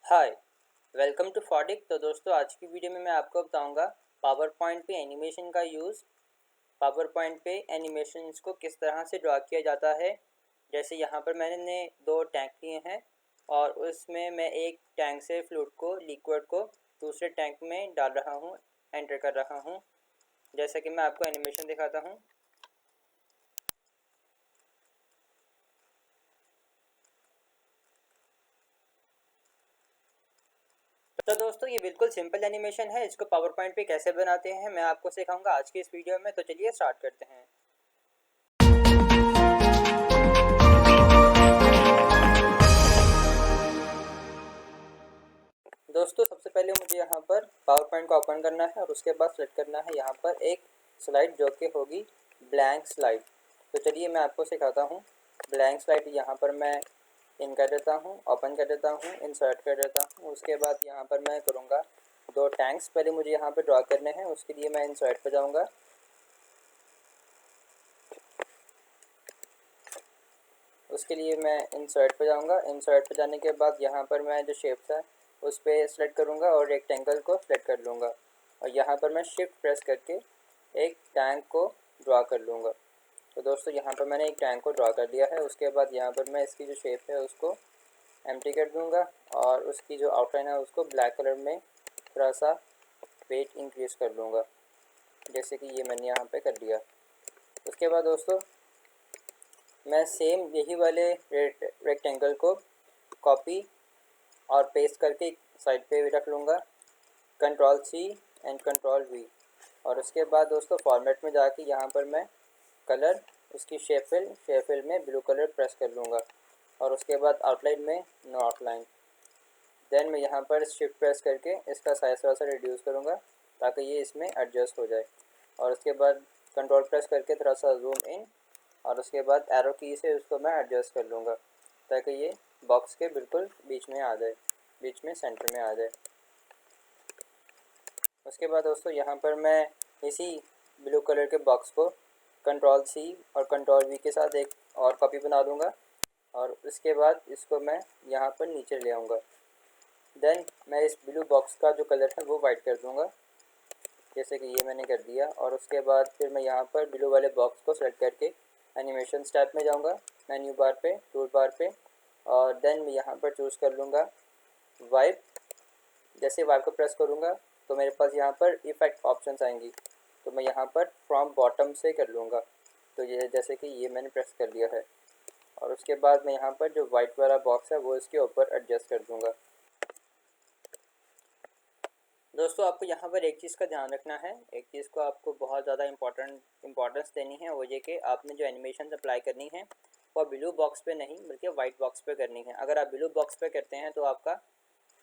Hi, welcome to फॉडिक। तो दोस्तों आज की वीडियो में मैं आपको बताऊंगा पावर पॉइंट पे एनिमेशन का यूज़। पावर पॉइंट पे एनिमेशंस को किस तरह से ड्रा किया जाता है। जैसे यहाँ पर मैंने दो टैंक लिए हैं और उसमें मैं एक टैंक से फ्लूइड को लिक्विड को दूसरे टैंक में डाल रहा हूँ, एंटर कर रहा हूँ। जैसा कि मैं आपको एनिमेशन दिखाता हूँ। तो दोस्तों ये बिल्कुल सिंपल एनिमेशन है। इसको पावर पॉइंट पे कैसे बनाते हैं मैं आपको सिखाऊंगा आज की इस वीडियो में। तो चलिए स्टार्ट करते हैं। दोस्तों सबसे पहले मुझे यहाँ पर पावर पॉइंट को ओपन करना है और उसके बाद सेलेक्ट करना है यहाँ पर एक स्लाइड जो कि होगी ब्लैंक स्लाइड। तो चलिए मैं आपको सिखाता हूँ। ब्लैंक स्लाइड यहाँ पर मैं इन कर देता हूँ, ओपन कर देता हूँ, इंसर्ट कर देता हूँ। उसके बाद यहाँ पर मैं करूँगा दो टैंक्स पहले मुझे यहाँ पर ड्रा करने हैं। उसके लिए मैं इंसर्ट पर जाऊँगा। उसके लिए मैं इंसर्ट पे जाऊँगा। इंसर्ट पे जाने के बाद यहाँ पर मैं जो शेप्स है उस पर सेलेक्ट करूँगा और रेक्टेंगल को सेलेक्ट कर लूँगा और यहाँ पर मैं शिफ्ट प्रेस करके एक टैंक को ड्रा कर लूँगा। तो दोस्तों यहाँ पर मैंने एक टैंक को ड्रा कर दिया है। उसके बाद यहाँ पर मैं इसकी जो शेप है उसको एम्प्टी कर दूँगा और उसकी जो आउटलाइन है उसको ब्लैक कलर में थोड़ा सा वेट इंक्रीज़ कर लूँगा, जैसे कि ये मैंने यहाँ पर कर दिया। उसके बाद दोस्तों मैं सेम यही वाले रेक्टेंगल को कॉपी और पेस्ट करके साइड पे रख लूँगा, control C and control V. और उसके बाद दोस्तों फॉर्मेट में जाके यहाँ पर मैं कलर उसकी शेप फिल में ब्लू कलर प्रेस कर लूँगा और उसके बाद आउटलाइन में नो आउटलाइन। देन मैं यहाँ पर शिफ्ट प्रेस करके इसका साइज थोड़ा सा रिड्यूस करूँगा ताकि ये इसमें एडजस्ट हो जाए। और उसके बाद कंट्रोल प्रेस करके थोड़ा सा जूम इन और उसके बाद एरो की से उसको मैं एडजस्ट कर लूँगा ताकि ये बॉक्स के बिल्कुल बीच में आ जाए, बीच में सेंटर में आ जाए। उसके बाद दोस्तों यहाँ पर मैं इसी ब्लू कलर के बॉक्स को कंट्रोल सी और कंट्रोल वी के साथ एक और कॉपी बना दूँगा और उसके बाद इसको मैं यहाँ पर नीचे ले आऊँगा। देन मैं इस ब्लू बॉक्स का जो कलर है वो वाइट कर दूँगा, जैसे कि ये मैंने कर दिया। और उसके बाद फिर मैं यहाँ पर ब्लू वाले बॉक्स को सेलेक्ट करके एनिमेशन टैब में जाऊँगा, मेन्यू बार पे, टूल बार पे, और देन मैं यहाँ पर चूज़ कर लूँगा वाइप। जैसे वाइप को प्रेस करूँगा तो मेरे पास यहाँ पर इफ़ेक्ट ऑप्शंस आएंगी, तो मैं यहाँ पर फ्रॉम बॉटम से कर लूँगा। तो ये जैसे कि ये मैंने प्रेस कर लिया है और उसके बाद मैं यहाँ पर जो वाइट वाला बॉक्स है वो इसके ऊपर एडजस्ट कर दूँगा। दोस्तों आपको यहाँ पर एक चीज़ का ध्यान रखना है, एक चीज़ को आपको बहुत ज़्यादा इम्पोर्टेंस देनी है। वो ये कि आपने जो एनिमेशन अप्लाई करनी है वो ब्लू बॉक्स पे नहीं बल्कि वाइट बॉक्स पे करनी है। अगर आप ब्लू बॉक्स पे करते हैं तो आपका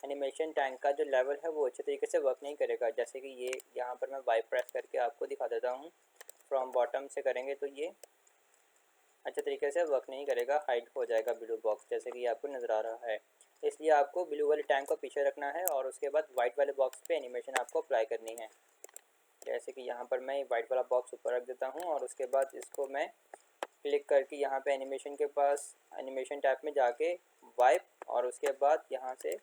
एनिमेशन टैंक का जो लेवल है वो अच्छे तरीके से वर्क नहीं करेगा। जैसे कि ये यहाँ पर मैं वाइप प्रेस करके आपको दिखा देता हूँ। फ्रॉम बॉटम से करेंगे तो ये अच्छे तरीके से वर्क नहीं करेगा, हाइड हो जाएगा ब्लू बॉक्स, जैसे कि आपको नज़र आ रहा है। इसलिए आपको ब्लू वाले टैंक को पीछे रखना है और उसके बाद वाइट वाले बॉक्स पे एनिमेशन आपको अप्लाई करनी है। जैसे कि यहाँ पर मैं वाइट वाला बॉक्स ऊपर रख देता हूँ और उसके बाद इसको मैं क्लिक करके यहाँ पे एनिमेशन के पास एनिमेशन टैब में जाके वाइप और उसके बाद यहाँ से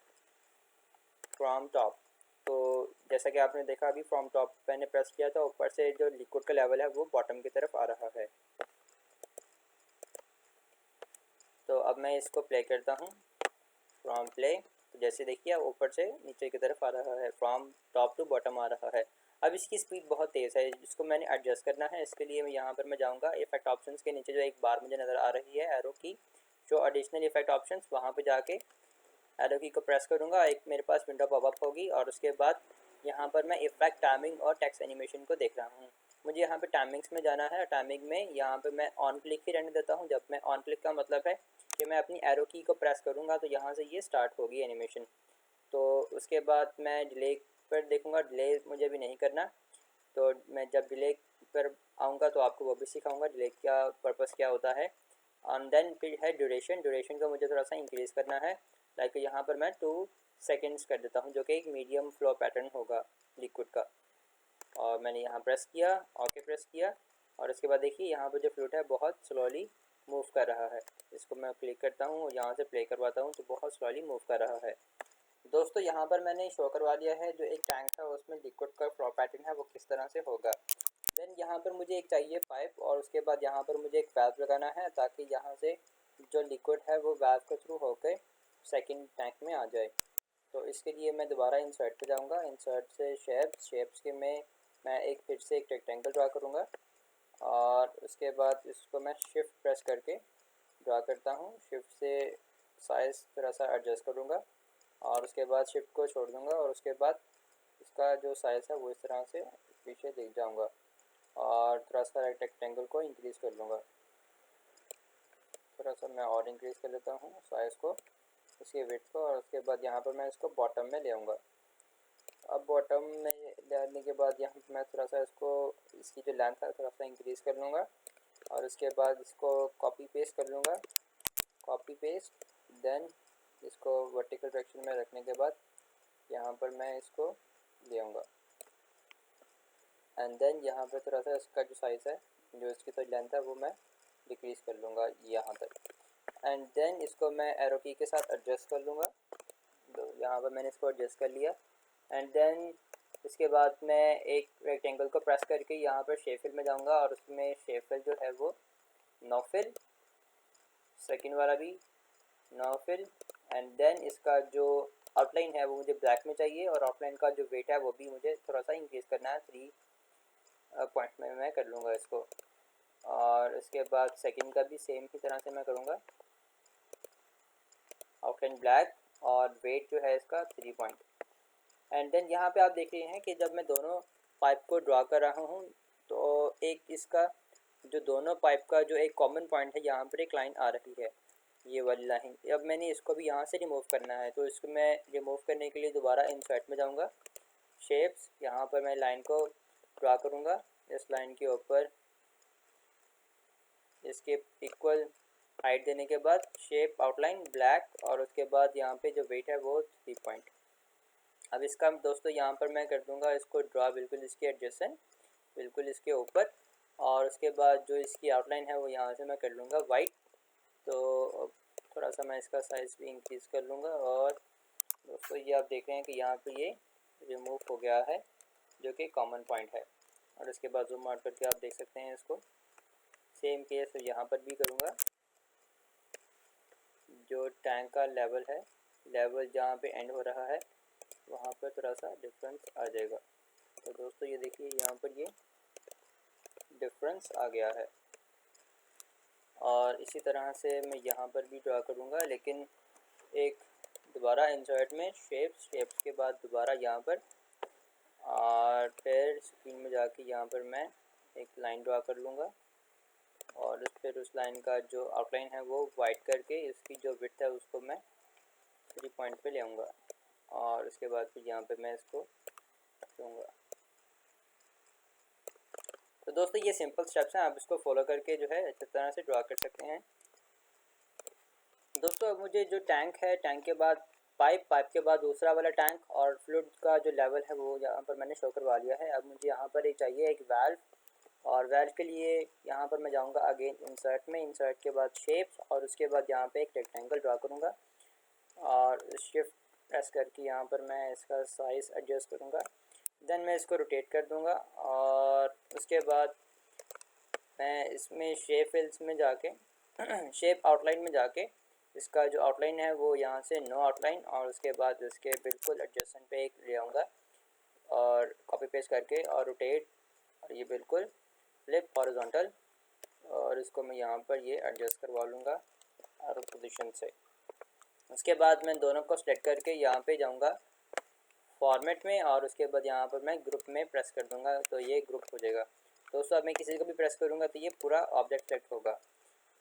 फ्रॉम टॉप। तो जैसा कि आपने देखा अभी फ्रॉम टॉप मैंने प्रेस किया था, ऊपर से जो लिक्विड का लेवल है वो बॉटम की तरफ आ रहा है। तो अब मैं इसको प्ले करता हूँ, फ्रॉम प्ले। तो जैसे देखिए ऊपर से नीचे की तरफ आ रहा है, फ्रॉम टॉप टू बॉटम आ रहा है। अब इसकी स्पीड बहुत तेज़ है, इसको मैंने एडजस्ट करना है। इसके लिए मैं यहाँ पर मैं जाऊँगा इफेक्ट ऑप्शंस के नीचे जो एक बार मुझे नज़र आ रही है एरो की, जो एडिशनल इफेक्ट ऑप्शंस, वहाँ पर जाके एरो की को प्रेस करूँगा। एक मेरे पास विंडो पॉपअप होगी और उसके बाद यहाँ पर मैं इफेक्ट टाइमिंग और टेक्स्ट एनिमेशन को देख रहा हूँ। मुझे यहाँ पे टाइमिंग्स में जाना है। टाइमिंग में यहाँ पे मैं ऑन क्लिक ही रहने देता हूँ। जब मैं ऑन क्लिक का मतलब है कि मैं अपनी एरो की को प्रेस करूँगा तो यहाँ से ये स्टार्ट होगी एनिमेशन। तो उसके बाद मैं डिले पर देखूँगा, डिले मुझे भी नहीं करना। तो मैं जब डिले पर आऊँगा तो आपको वो भी सिखाऊँगा डिले क्या पर्पज़ क्या होता है। एंड देन फिर है ड्यूरेशन। ड्यूरेशन को मुझे थोड़ा सा इंक्रीज़ करना है, लाइक यहाँ पर मैं 2 सेकेंड्स कर देता हूँ, जो कि एक मीडियम फ्लो पैटर्न होगा लिक्विड का। और मैंने यहाँ प्रेस किया, ओके प्रेस किया और उसके बाद देखिए यहाँ पर जो फ्लूइड है बहुत स्लोली मूव कर रहा है। इसको मैं क्लिक करता हूँ और यहाँ से प्ले करवाता हूँ तो बहुत स्लोली मूव कर रहा है। दोस्तों यहाँ पर मैंने शो करवा लिया है जो एक टैंक है उसमें लिक्विड का फ्लो पैटर्न है वो किस तरह से होगा। देन यहाँ पर मुझे एक चाहिए पाइप और उसके बाद यहाँ पर मुझे एक वैल्व लगाना है ताकि यहाँ से जो लिक्विड है वो वैल्व के थ्रू होकर सेकंड टैंक में आ जाए। तो इसके लिए मैं दोबारा इंसर्ट पे जाऊँगा, इंसर्ट से शेप्स के में मैं एक फिर से एक रेक्टेंगल ड्रा करूँगा और उसके बाद इसको मैं शिफ्ट प्रेस करके ड्रा करता हूँ। शिफ्ट से साइज़ थोड़ा सा एडजस्ट करूँगा और उसके बाद शिफ्ट को छोड़ दूँगा और उसके बाद इसका जो साइज़ है वो इस तरह से पीछे दिख जाऊँगा और थोड़ा सा रेक्टेंगल को इंक्रीज़ कर लूँगा। थोड़ा सा मैं और इंक्रीज़ कर लेता हूँ साइज़ को, इसकी विड्थ को, और उसके बाद यहाँ पर मैं इसको बॉटम में ले आऊँगा। अब बॉटम में ले आने के बाद यहाँ पर मैं थोड़ा सा इसको इसकी जो लेंथ है थोड़ा सा इंक्रीज़ कर लूँगा और उसके बाद इसको कॉपी पेस्ट कर लूँगा, कॉपी पेस्ट। देन इसको वर्टिकल डायरेक्शन में रखने के बाद यहाँ पर मैं इसको ले आऊँगा एंड देन यहाँ पर थोड़ा सा इसका जो साइज़ है, जो इसकी थोड़ी लेंथ है वो मैं डिक्रीज़ कर लूँगा यहाँ तक एंड देन इसको मैं एरो की के साथ एडजस्ट कर लूँगा। तो यहाँ पर मैंने इसको एडजस्ट कर लिया एंड देन इसके बाद मैं एक रेक्टेंगल को प्रेस करके यहाँ पर शेप फिल में जाऊँगा और उसमें शेप फिल जो है वो नो फिल, सेकेंड वाला भी नो फिल एंड देन इसका जो आउटलाइन है वो मुझे ब्लैक में चाहिए और आउटलाइन का जो वेट है वो भी मुझे थोड़ा सा इंक्रीज़ करना है, 3 पॉइंट में मैं कर लूँगा इसको। और इसके बाद सेकंड का भी सेम ही तरह से मैं करूँगा, आउटलाइन ब्लैक और वेट जो है इसका 3 पॉइंट। एंड देन यहाँ पे आप देख रहे हैं कि जब मैं दोनों पाइप को ड्रा कर रहा हूँ तो एक इसका जो दोनों पाइप का जो एक कॉमन पॉइंट है यहाँ पर एक लाइन आ रही है, ये वाली लाइन। अब मैंने इसको भी यहाँ से रिमूव करना है तो इसको मैं रिमूव करने के लिए दोबारा इंसर्ट में जाऊँगा, शेप्स, यहाँ पर मैं लाइन को ड्रा करूँगा, इस लाइन के ऊपर इसके इक्वल हाइट देने के बाद शेप आउटलाइन ब्लैक और उसके बाद यहाँ पे जो वेट है वो 3 पॉइंट। अब इसका दोस्तों यहाँ पर मैं कर दूँगा इसको ड्रा बिल्कुल इसके एडजेसेंट, बिल्कुल इसके ऊपर, और उसके बाद जो इसकी आउटलाइन है वो यहाँ से मैं कर लूँगा वाइट। तो थोड़ा सा मैं इसका साइज़ भी इंक्रीज़ कर लूँगा और दोस्तों ये आप देख रहे हैं कि यहाँ पे ये रिमूव हो गया है जो कि कॉमन पॉइंट है। और इसके बाद जूम आउट करके आप देख सकते हैं इसको। सेम केस यहाँ पर भी करूँगा, जो टैंक का लेवल है, लेवल जहाँ पे एंड हो रहा है वहाँ पर थोड़ा सा डिफरेंस आ जाएगा। तो दोस्तों ये देखिए यहाँ पर ये डिफरेंस आ गया है। और इसी तरह से मैं यहाँ पर भी ड्रा करूँगा, लेकिन एक दोबारा इंसर्ट में शेप्स के बाद दोबारा यहाँ पर और फिर स्क्रीन में जाके यहाँ पर मैं एक लाइन ड्रा कर लूँगा और फिर उस लाइन का जो आउटलाइन है वो वाइट करके इसकी जो विड्थ है उसको मैं 3 पॉइंट पे ले आऊँगा और उसके बाद फिर यहाँ पे मैं इसको दूँगा। तो दोस्तों ये सिंपल स्टेप्स हैं, आप इसको फॉलो करके जो है अच्छी तरह से ड्रा कर सकते हैं। दोस्तों अब मुझे जो टैंक है, टैंक के बाद पाइप के बाद दूसरा वाला टैंक और फ्लूइड का जो लेवल है वो यहाँ पर मैंने शो करवा लिया है। अब मुझे यहाँ पर एक चाहिए एक वाल्व, और वाल्व के लिए यहाँ पर मैं जाऊँगा अगेन इंसर्ट में, इंसर्ट के बाद शेप्स और उसके बाद यहाँ पे एक रेक्टेंगल ड्रा करूँगा और शिफ्ट प्रेस करके यहाँ पर मैं इसका साइज़ एडजस्ट करूँगा। देन मैं इसको रोटेट कर दूँगा और उसके बाद मैं इसमें शेप फिल्स में जाके शेप आउटलाइन में जाके इसका जो आउटलाइन है वो यहाँ से नो आउटलाइन और उसके बाद इसके बिल्कुल एडजस्टेंट पे एक ले आऊँगा और कॉपी पेस्ट करके और रोटेट, और ये बिल्कुल फ्लिप हॉरिजॉन्टल, और इसको मैं यहाँ पर ये एडजस्ट करवा लूँगा एरो पोजीशन से। उसके बाद मैं दोनों को सेलेक्ट करके यहाँ पे जाऊँगा फॉर्मेट में और उसके बाद यहाँ पर मैं ग्रुप में प्रेस कर दूँगा तो ये ग्रुप हो जाएगा। दोस्तों अब मैं किसी को भी प्रेस करूँगा तो ये पूरा ऑब्जेक्ट सेलेक्ट होगा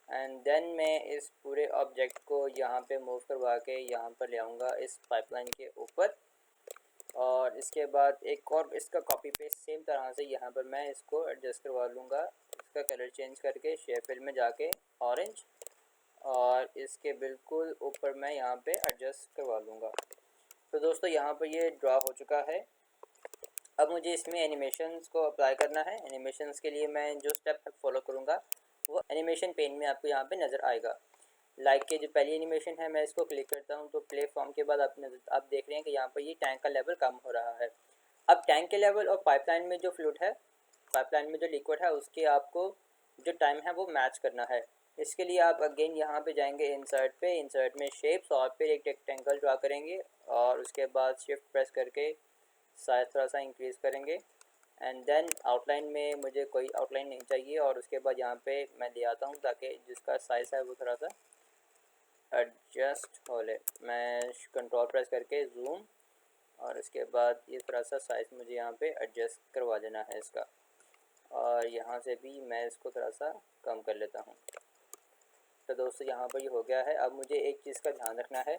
एंड देन मैं इस पूरे ऑब्जेक्ट को यहाँ पे मूव करवा के यहाँ पर ले आऊँगा इस पाइपलाइन के ऊपर, और इसके बाद एक और इसका कॉपी पेस्ट सेम तरह से यहाँ पर मैं इसको एडजस्ट करवा लूँगा, इसका कलर चेंज करके शेप फिल में जाके ऑरेंज, और इसके बिल्कुल ऊपर मैं यहाँ पे एडजस्ट करवा लूँगा। तो दोस्तों यहाँ पर ये ड्रा हो चुका है। अब मुझे इसमें एनिमेशंस को अप्लाई करना है। एनिमेशंस के लिए मैं जो स्टेप फॉलो करूँगा वो एनिमेशन पेन में आपको यहाँ पे नज़र आएगा। लाइक के जो पहली एनिमेशन है मैं इसको क्लिक करता हूँ तो प्ले फॉर्म के बाद आप देख रहे हैं कि यहाँ पर ये टैंक का लेवल कम हो रहा है। अब टैंक के लेवल और पाइपलाइन में जो फ्लूइड है, पाइपलाइन में जो लिक्विड है उसके आपको जो टाइम है वो मैच करना है। इसके लिए आप अगेन यहाँ पे जाएंगे इंसर्ट पे, इंसर्ट में शेप्स और फिर एक रेक्टेंगल ड्रा करेंगे और उसके बाद शिफ्ट प्रेस करके साइज थोड़ा सा इंक्रीज़ करेंगे एंड देन आउटलाइन में मुझे कोई आउटलाइन नहीं चाहिए और उसके बाद यहाँ पे मैं ले आता हूँ ताकि जिसका साइज़ है वो थोड़ा सा एडजस्ट हो ले। मैं कंट्रोल प्रेस करके जूम और इसके बाद ये थोड़ा सा साइज़ मुझे यहाँ पे एडजस्ट करवा देना है इसका, और यहाँ से भी मैं इसको थोड़ा सा कम कर लेता हूँ। तो दोस्तों यहाँ पर ये हो गया है। अब मुझे एक चीज़ का ध्यान रखना है,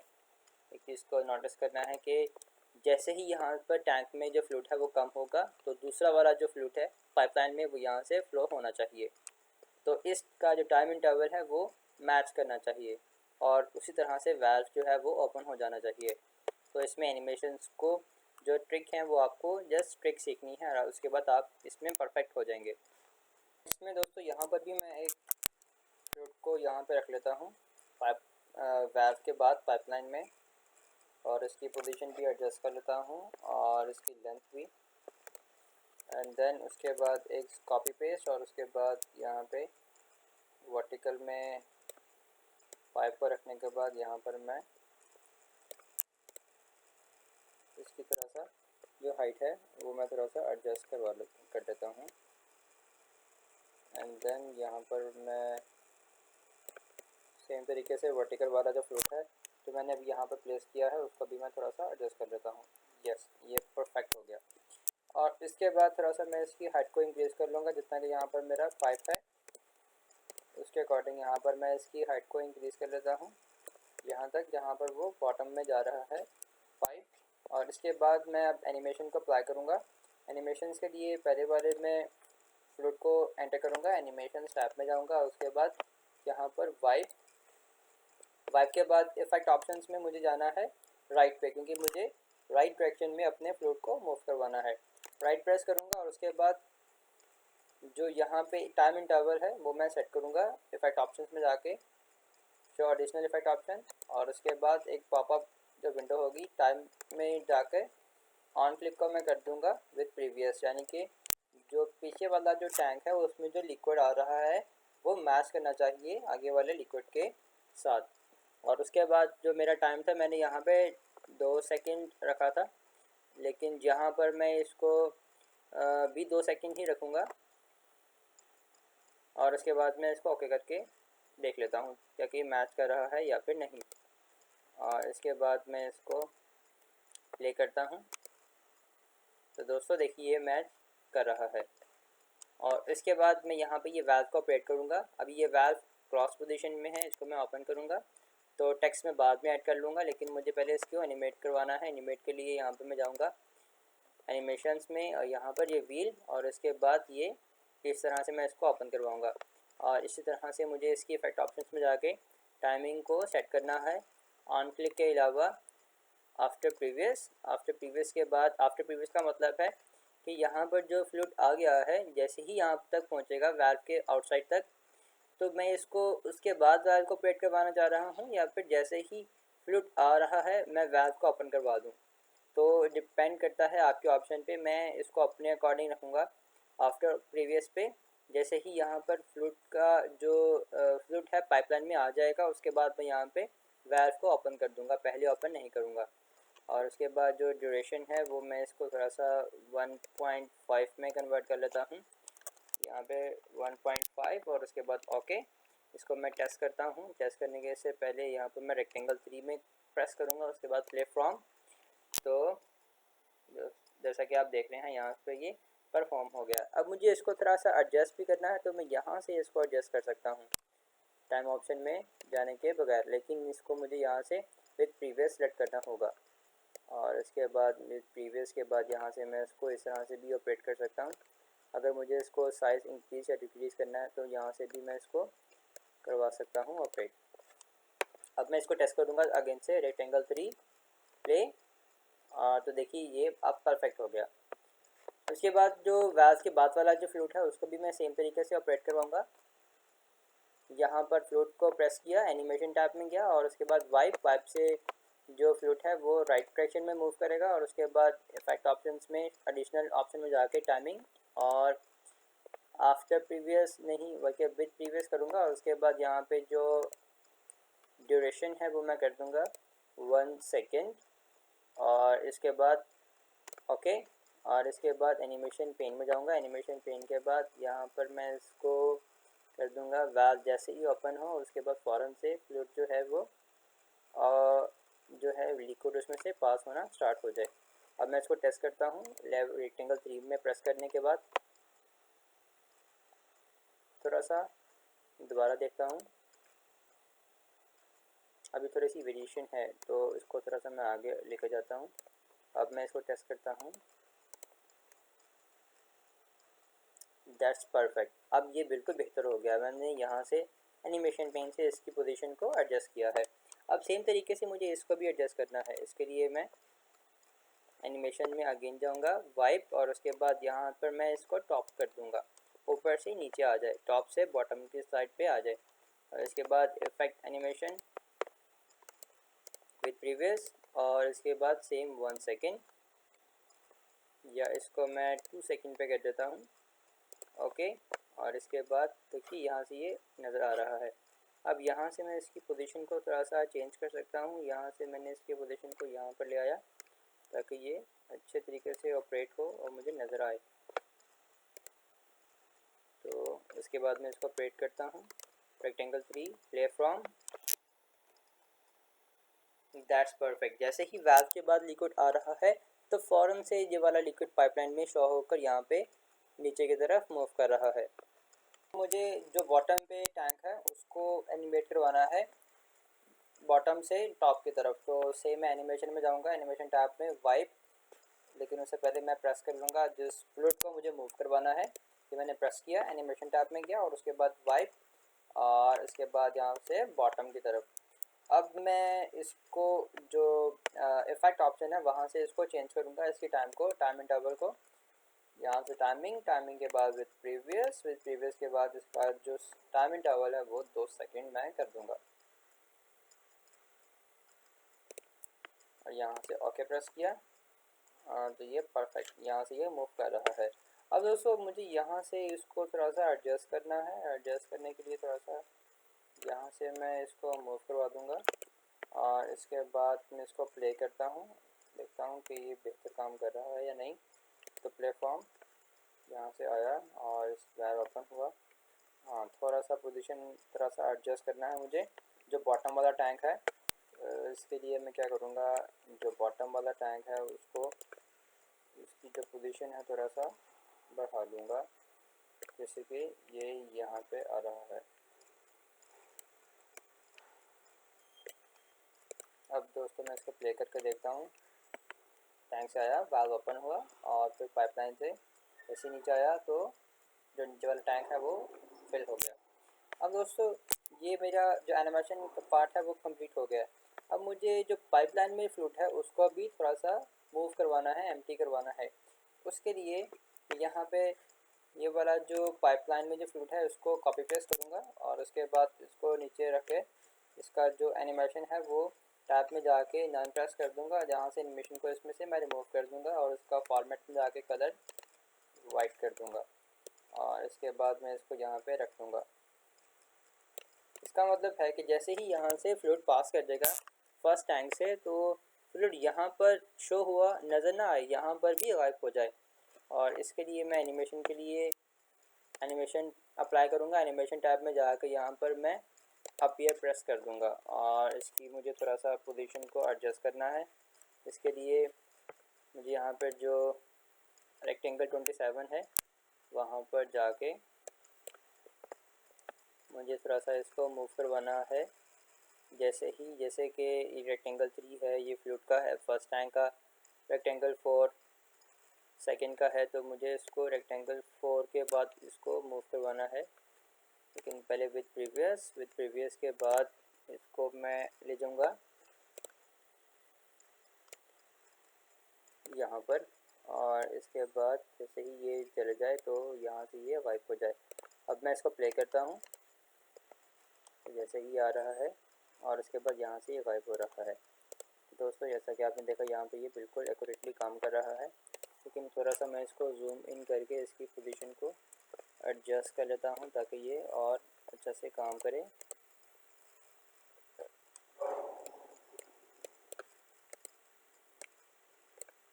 एक चीज़ को नोटिस करना है कि जैसे ही यहाँ पर टैंक में जो फ्लूइड है वो कम होगा तो दूसरा वाला जो फ्लूइड है पाइपलाइन में वो यहाँ से फ्लो होना चाहिए। तो इसका जो टाइम इंटरवल है वो मैच करना चाहिए और उसी तरह से वाल्व जो है वो ओपन हो जाना चाहिए। तो इसमें एनिमेशंस को जो ट्रिक हैं वो आपको जस्ट ट्रिक सीखनी है और उसके बाद आप इसमें परफेक्ट हो जाएंगे। इसमें दोस्तों यहाँ पर भी मैं एक फ्लूइड को यहाँ पे रख लेता हूँ पाइप वाल्व के बाद पाइपलाइन में, और इसकी पोजीशन भी एडजस्ट कर लेता हूँ और इसकी लेंथ भी, एंड देन उसके बाद एक कॉपी पेस्ट और उसके बाद यहाँ पे वर्टिकल में पाइप को रखने के बाद यहाँ पर मैं इसकी थोड़ा सा जो हाइट है वो मैं थोड़ा सा एडजस्ट कर देता हूँ एंड देन यहाँ पर मैं सेम तरीके से वर्टिकल वाला जो फ्लूइड है जो मैंने अभी यहाँ पर प्लेस किया है उसको भी मैं थोड़ा सा एडजस्ट कर देता हूँ। यस, ये परफेक्ट हो गया। और इसके बाद थोड़ा सा मैं इसकी हाइट को इंक्रीज़ कर लूँगा, जितना कि यहाँ पर मेरा पाइप है उसके अकॉर्डिंग यहाँ पर मैं इसकी हाइट को इंक्रीज़ कर लेता हूँ यहाँ तक जहाँ पर वो बॉटम में जा रहा है पाइप। और इसके बाद मैं अब एनिमेशन को अप्लाई करूँगा। एनिमेशन के लिए पहले वाले में फ्लूइड को एंटर करूँगा, एनिमेशन टैब में जाऊँगा, उसके बाद यहाँ पर वाइप के बाद इफेक्ट ऑप्शंस में मुझे जाना है राइट पे, क्योंकि मुझे राइट डायरेक्शन में अपने फ्लूइड को मूव करवाना है। राइट प्रेस करूँगा और उसके बाद जो यहाँ पे टाइम इंटरवल है वो मैं सेट करूँगा इफेक्ट ऑप्शंस में जाके, शो एडिशनल इफेक्ट ऑप्शन, और उसके बाद एक पॉपअप जो विंडो होगी टाइम में जाकर ऑन क्लिक को मैं कर दूँगा विद प्रीवियस, यानी कि जो पीछे वाला जो टैंक है उसमें जो लिक्विड आ रहा है वो मैच करना चाहिए आगे वाले लिक्विड के साथ। और उसके बाद जो मेरा टाइम था मैंने यहाँ पे 2 सेकंड रखा था, लेकिन यहाँ पर मैं इसको भी 2 सेकंड ही रखूँगा और उसके बाद मैं इसको ओके करके देख लेता हूँ क्या कि मैच कर रहा है या फिर नहीं। और इसके बाद मैं इसको प्ले करता हूँ तो दोस्तों देखिए ये मैच कर रहा है। और इसके बाद मैं यहाँ पे ये वाल्व को ऑपरेट करूँगा। अभी ये वाल्व क्रॉस पोजीशन में है, इसको मैं ओपन करूँगा तो टेक्स्ट में बाद में ऐड कर लूँगा, लेकिन मुझे पहले इसको एनिमेट करवाना है। एनिमेट के लिए यहाँ पे मैं जाऊँगा एनिमेशंस में और यहाँ पर ये व्हील, और इसके बाद ये इस तरह से मैं इसको ओपन करवाऊँगा। और इसी तरह से मुझे इसकी इफेक्ट ऑप्शंस में जाके टाइमिंग को सेट करना है ऑन क्लिक के अलावा आफ्टर प्रीवियस के बाद आफ्टर प्रीवियस का मतलब है कि यहाँ पर जो फ्लूइड आ गया है जैसे ही यहाँ तक पहुँचेगा वाल्व के आउटसाइड तक, तो मैं इसको उसके बाद वाल्व को ऑपरेट करवाना चाह रहा हूँ या फिर जैसे ही फ्लूइड आ रहा है मैं वाल्व को ओपन करवा दूँ। तो डिपेंड करता है आपके ऑप्शन पे। मैं इसको अपने अकॉर्डिंग रखूँगा आफ्टर प्रीवियस पे। जैसे ही यहाँ पर फ्लूइड का जो फ्लूइड है पाइपलाइन में आ जाएगा उसके बाद मैं यहाँ पे वाल्व को ओपन कर दूँगा, पहले ओपन नहीं करूँगा। और उसके बाद जो ड्यूरेशन है वो मैं इसको थोड़ा सा 1.5 में कन्वर्ट कर लेता हूँ, यहाँ पे 1.5 और उसके बाद ओके। इसको मैं टेस्ट करता हूँ। टेस्ट करने के से पहले यहाँ पर मैं रेक्टेंगल 3 में प्रेस करूँगा, उसके बाद प्ले फ्रॉम। तो जैसा कि आप देख रहे हैं यहाँ पे ये परफॉर्म हो गया। अब मुझे इसको थोड़ा सा एडजस्ट भी करना है तो मैं यहाँ से इसको एडजस्ट कर सकता हूँ टाइम ऑप्शन में जाने के बगैर, लेकिन इसको मुझे यहाँ से विद प्रीवियस सेलेक्ट करना होगा। और इसके बाद विद प्रीवियस के बाद यहाँ से मैं इसको इस तरह से भी ऑपरेट कर सकता हूँ। अगर मुझे इसको साइज़ इंक्रीज़ या डिक्रीज़ करना है तो यहाँ से भी मैं इसको करवा सकता हूँ ऑपरेट। अब मैं इसको टेस्ट करूँगा अगेन से रेक्टेंगल 3 प्ले, तो देखिए ये अब परफेक्ट हो गया। उसके बाद जो वाल्व के बाद वाला जो फ्लूइड है उसको भी मैं सेम तरीके से ऑपरेट करवाऊँगा। यहाँ पर फ्लूट को प्रेस किया, एनिमेशन टैब में गया और उसके बाद वाइप से जो फ्लूट है वो राइट डायरेक्शन में मूव करेगा और उसके बाद इफेक्ट ऑप्शंस में एडिशनल ऑप्शन में जाके टाइमिंग और आफ्टर प्रीवियस नहीं बल्कि विद प्रीवियस करूँगा और उसके बाद यहाँ पे जो ड्यूरेशन है वो मैं कर दूँगा 1 सेकेंड और इसके बाद ओके और इसके बाद एनिमेशन पेन में जाऊँगा। एनिमेशन पेन के बाद यहाँ पर मैं इसको कर दूँगा वाल्व जैसे ही ओपन हो उसके बाद फ़ौरन से फ्लूइड जो है वो जो है लिक्विड उसमें से पास होना स्टार्ट हो जाए। अब मैं इसको टेस्ट करता हूँ रेक्टेंगल 3 में प्रेस करने के बाद थोड़ा सा दोबारा देखता हूँ। अभी थोड़ी सी वेरिएशन है तो इसको थोड़ा सा मैं आगे लेकर जाता हूँ। अब मैं इसको टेस्ट करता हूँ। That's perfect. अब ये बिल्कुल बेहतर हो गया। मैंने यहाँ से एनिमेशन पेन से इसकी पोजीशन को एडजस्ट किया है। अब सेम तरीके से मुझे इसको भी एडजस्ट करना है। इसके लिए मैं एनिमेशन में अगेन जाऊँगा वाइप और उसके बाद यहाँ पर मैं इसको टॉप कर दूँगा, ऊपर से नीचे आ जाए, टॉप से बॉटम की साइड पे आ जाए। और इसके बाद इफेक्ट एनिमेशन विद प्रीवियस और इसके बाद सेम 1 सेकेंड या इसको मैं 2 सेकेंड पे कर देता हूँ। ओके और इसके बाद देखिए यहाँ से ये नज़र आ रहा है। अब यहाँ से मैं इसकी पोजीशन को थोड़ा सा चेंज कर सकता हूँ। यहाँ से मैंने इसकी पोजीशन को यहाँ पर ले आया ताकि ये अच्छे तरीके से ऑपरेट हो और मुझे नज़र आए। तो इसके बाद मैं इसको ऑपरेट करता हूँ। Rectangle 3 play from. That's perfect. जैसे ही वाल्व के बाद लिक्विड आ रहा है तो फ़ौरन से ये वाला लिक्विड पाइपलाइन में शो होकर यहाँ पे नीचे की तरफ मूव कर रहा है। मुझे जो बॉटम पे टैंक है उसको एनिमेट करवाना है बॉटम से टॉप की तरफ। तो सेम मैं एनिमेशन में जाऊँगा, एनिमेशन टैब में वाइप, लेकिन उससे पहले मैं प्रेस कर लूँगा जिस फ्लूइड को मुझे मूव करवाना है। कि मैंने प्रेस किया, एनिमेशन टैब में गया और उसके बाद वाइप और इसके बाद यहाँ से बॉटम की तरफ। अब मैं इसको जो इफेक्ट ऑप्शन है वहाँ से इसको चेंज करूँगा, इसकी टाइम को, टाइम इंटरवल को। यहाँ से टाइमिंग के बाद विद प्रीवियस के बाद इसका जो टाइम इंटरवल है वो 2 सेकेंड मैं कर दूँगा और यहाँ से ओके प्रेस किया। तो ये परफेक्ट, यहाँ से ये मूव कर रहा है। अब दोस्तों मुझे यहाँ से इसको थोड़ा सा एडजस्ट करना है। एडजस्ट करने के लिए थोड़ा सा यहाँ से मैं इसको मूव करवा दूँगा और इसके बाद मैं इसको प्ले करता हूँ, देखता हूँ कि ये बेहतर काम कर रहा है या नहीं। तो प्लेटफॉर्म यहाँ से आया और इस वायर ओपन हुआ। हाँ, थोड़ा सा पोजीशन थोड़ा सा एडजस्ट करना है मुझे। जो बॉटम वाला टैंक है इसके लिए मैं क्या करूँगा, जो बॉटम वाला टैंक है उसको इसकी जो पोजीशन है थोड़ा सा बढ़ा लूँगा, जैसे कि ये यहाँ पे आ रहा है। अब दोस्तों मैं इसको प्ले करके देखता हूँ। टैंक से आया, वाल्व ओपन हुआ और फिर पाइपलाइन से जैसे नीचे आया तो जो नीचे वाला टैंक है वो फिल हो गया। अब दोस्तों ये मेरा जो एनिमेशन का पार्ट है वो कंप्लीट हो गया। अब मुझे जो पाइपलाइन में फ्लूइड है उसको भी थोड़ा सा मूव करवाना है, एम्प्टी करवाना है। उसके लिए यहाँ पे ये वाला जो पाइपलाइन में जो फ्लूइड है उसको कॉपी पेस्ट करूँगा और उसके बाद इसको नीचे रख के इसका जो एनिमेशन है वो टैब में जाके नॉन प्रेस कर दूँगा, जहाँ से एनिमेशन को इसमें से मैं रिमूव कर दूँगा और इसका फॉर्मेट में जाके कलर वाइट कर दूँगा और इसके बाद मैं इसको यहाँ पे रख दूँगा। इसका मतलब है कि जैसे ही यहाँ से फ्लूइड पास कर देगा फर्स्ट टैंक से तो फ्लूइड यहाँ पर शो हुआ नज़र ना आए, यहाँ पर भी गायब हो जाए। और इसके लिए मैं एनिमेशन के लिए एनिमेशन अप्लाई करूँगा। एनिमेशन टैब में जाकर यहाँ पर मैं अपीयर प्रेस कर दूँगा और इसकी मुझे थोड़ा सा पोजीशन को एडजस्ट करना है। इसके लिए मुझे यहाँ पर जो रेक्टेंगल 27 है वहाँ पर जाके मुझे थोड़ा सा इसको मूव करवाना है। जैसे कि ये रेक्टेंगल 3 है, ये फ्लूइड का है फर्स्ट टैंक का, रेक्टेंगल 4 सेकंड का है, तो मुझे इसको रेक्टेंगल 4 के बाद इसको मूव करवाना है। लेकिन पहले विद प्रीवियस के बाद इसको मैं ले जाऊंगा यहाँ पर और इसके बाद जैसे ही ये चले जाए तो यहाँ से ये वाइप हो जाए। अब मैं इसको प्ले करता हूँ। तो जैसे ही आ रहा है और उसके बाद यहाँ से ये गायब हो रहा है। दोस्तों जैसा कि आपने देखा यहाँ पे ये बिल्कुल एक्यूरेटली काम कर रहा है, लेकिन थोड़ा सा मैं इसको जूम इन करके इसकी पोजीशन को एडजस्ट कर लेता हूँ ताकि ये और अच्छा से काम करे।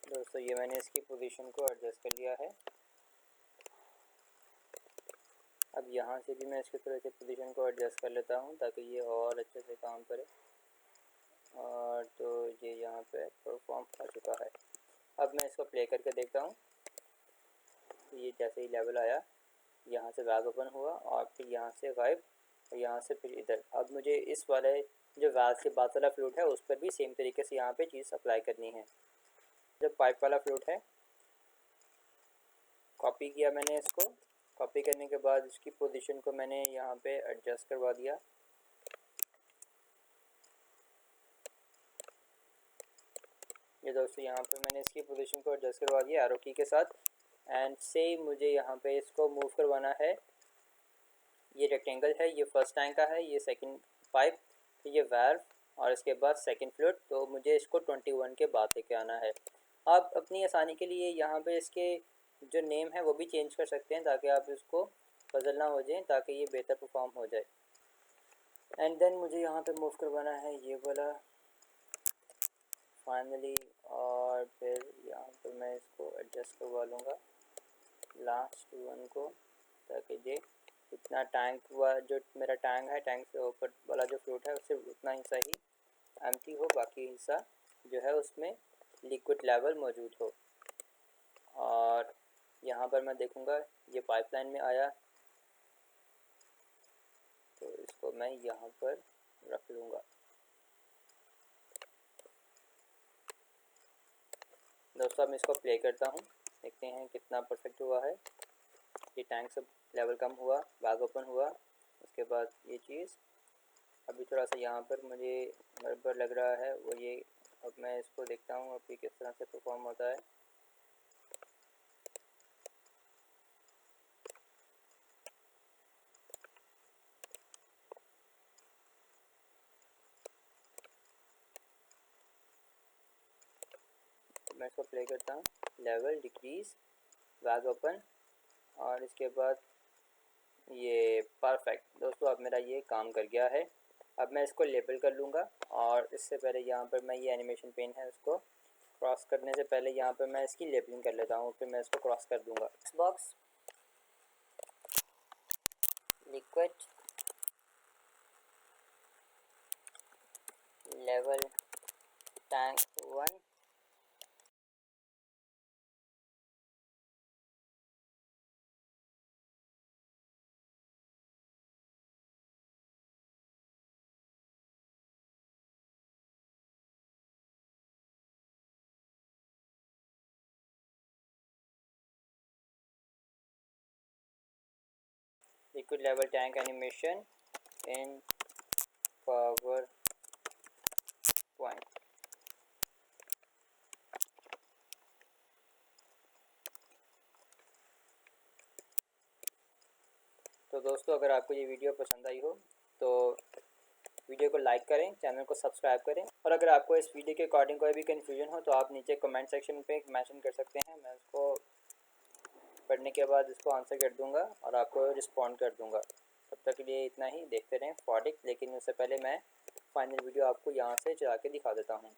दोस्तों ये मैंने इसकी पोजीशन को एडजस्ट कर लिया है। अब यहाँ से भी मैं इसकी थोड़ी सी पोजीशन को एडजस्ट कर लेता हूँ ताकि ये और अच्छे से काम करे। और तो ये यहाँ पे परफॉर्म हो चुका है। अब मैं इसको प्ले करके देखता हूँ। ये जैसे ही लेवल आया, यहाँ से बैग ओपन हुआ और फिर यहाँ से गायब और यहाँ से फिर इधर। अब मुझे इस वाले जो वैल्व के बाद वाला फ्लूइड है उस पर भी सेम तरीके से यहाँ पे चीज़ अप्लाई करनी है। जो पाइप वाला फ्लूइड है, कॉपी किया मैंने इसको। कॉपी करने के बाद इसकी पोजीशन को मैंने यहाँ पे एडजस्ट करवा दिया। ये दोस्तों यहाँ पे मैंने इसकी पोजीशन को एडजस्ट करवा दिया एरो की के साथ। एंड से मुझे यहाँ पे इसको मूव करवाना है। ये रेक्टेंगल है, ये फर्स्ट टैंक का है, ये सेकंड पाइप, ये वाल्व और इसके बाद सेकंड फ्लूइड। तो मुझे इसको 21 के बाद लेके आना है। आप अपनी आसानी के लिए यहाँ पे इसके जो नेम है वो भी चेंज कर सकते हैं ताकि आप इसको पजल ना हो जाए, ताकि ये बेहतर परफॉर्म हो जाए। एंड देन मुझे यहाँ पे मूव करवाना है ये वाला फाइनली, और फिर यहाँ पर मैं इसको एडजस्ट करवा लूँगा लास्ट वन को, ताकि ये इतना टैंक हुआ जो मेरा टैंक है, टैंक से ऊपर वाला जो फ्लूइड है उससे उतना हिस्सा ही एम्प्टी हो, बाकी हिस्सा जो है उसमें लिक्विड लेवल मौजूद हो। और यहाँ पर मैं देखूँगा ये पाइपलाइन में आया तो इसको मैं यहाँ पर रख लूँगा। दोस्तों अब मैं इसको प्ले करता हूँ, देखते हैं कितना परफेक्ट हुआ है। ये टैंक से लेवल कम हुआ, बैग ओपन हुआ, उसके बाद ये चीज़ अभी थोड़ा सा यहाँ पर मुझे गड़बड़ लग रहा है वो ये। अब मैं इसको देखता हूँ अभी किस तरह से परफॉर्म होता है। मैं इसको प्ले करता हूँ, लेवल डिक्रीज, बैग ओपन और इसके बाद ये परफेक्ट। दोस्तों अब मेरा ये काम कर गया है। अब मैं इसको लेबल कर लूँगा और इससे पहले यहाँ पर मैं ये एनिमेशन पेन है उसको क्रॉस करने से पहले यहाँ पर मैं इसकी लेबलिंग कर लेता हूँ, फिर मैं इसको क्रॉस कर दूँगा। Box liquid level tank 1 liquid level tank animation in PowerPoint। तो दोस्तों अगर आपको ये वीडियो पसंद आई हो तो वीडियो को लाइक करें, चैनल को सब्सक्राइब करें, और अगर आपको इस वीडियो के अकॉर्डिंग कोई भी कन्फ्यूजन हो तो आप नीचे कमेंट सेक्शन पे मेंशन कर सकते हैं। मैं उसको पढ़ने के बाद इसको आंसर कर दूंगा और आपको रिस्पॉन्ड कर दूंगा। तब तक के लिए इतना ही, देखते रहें फॉडिक। लेकिन उससे पहले मैं फाइनल वीडियो आपको यहाँ से चला के दिखा देता हूँ।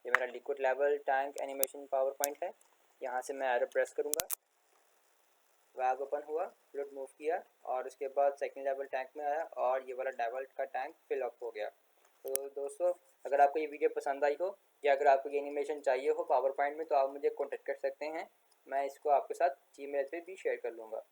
ये मेरा liquid level tank animation PowerPoint है। यहाँ से मैं एरो प्रेस करूँगा, बैग ओपन हुआ, फ्लूइड मूव किया और उसके बाद सेकंड लेवल टैंक में आया और ये वाला लेवल का टैंक फिल अप हो गया। तो दोस्तों अगर आपको ये वीडियो पसंद आई हो या अगर आपको ये एनिमेशन चाहिए हो PowerPoint में तो आप मुझे कॉन्टेक्ट कर सकते हैं। मैं इसको आपके साथ Gmail पे भी शेयर कर लूँगा।